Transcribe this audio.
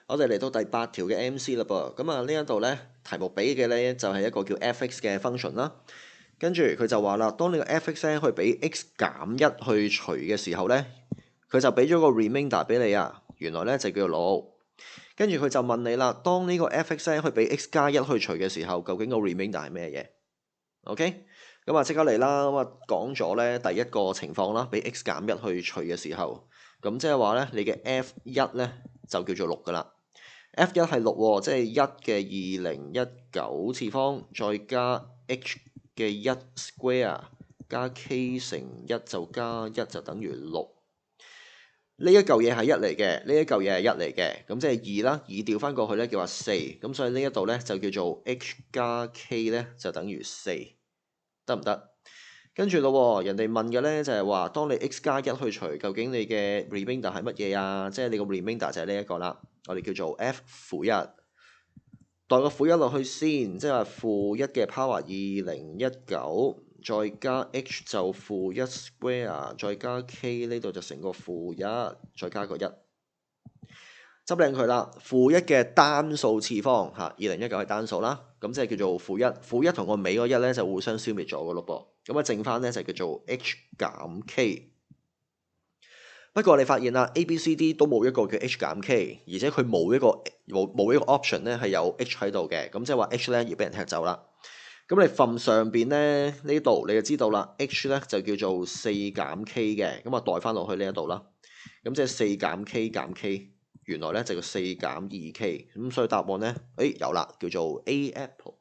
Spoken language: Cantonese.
我哋嚟到第8條嘅 MC 啦噃，咁啊呢一度咧題目俾嘅咧就係一個叫 f(x) 嘅 function 啦，跟住佢就話啦，當你個 f(x) 咧去俾 x 減1去除嘅時候咧，佢就俾咗個 remainder 俾你啊，原來咧就叫做6。跟住佢就問你啦，當呢個 f(x) 咧去俾 x 加1去除嘅時候，究竟個 remainder 係咩嘢？OK，咁啊即刻嚟啦，咁啊講咗咧第一個情況啦，俾 x 減1去除嘅時候，咁即係話咧你嘅 f1咧就叫做6噶啦。F1 係6喎，即係1嘅2019次方，再加 h 嘅1 square 加 k 乘1就加1就等於6。呢一嚿嘢係1嚟嘅，呢一嚿嘢係1嚟嘅，咁即係2啦，2調翻過去咧叫話4，咁所以呢一度咧就叫做 h 加 k 咧就等於4，得唔得？跟住咯，人哋問嘅咧就係話，當你 x 加1去除，究竟你嘅 remainder 係乜嘢啊？即係你個 remainder 就係呢一個啦，我哋叫做 f(1)，代個負1落去先，即係話-1嘅 power 2019，再加 h 就-1 square，再加 k 呢度就成個-1，再加個1，執靚佢啦。-1嘅單數次方嚇，2019係單數啦，咁即係叫做-1，-1同個尾嗰1咧就互相消滅咗嘅咯噃，咁啊剩翻咧就叫做 h 減 k。不過你發現啦，A、B、C、D 都冇一個叫 h 減 k，而且佢冇一個 option 咧係有 h 喺度嘅，咁即係話 h 咧要俾人踢走啦。咁你撳上邊咧呢度你就知道啦，h 咧就叫做4減 k 嘅，咁啊代翻落去呢一度啦。咁即係4減 k 減 k，原來咧就叫4減2k，咁所以答案咧，有啦，叫做 A apple。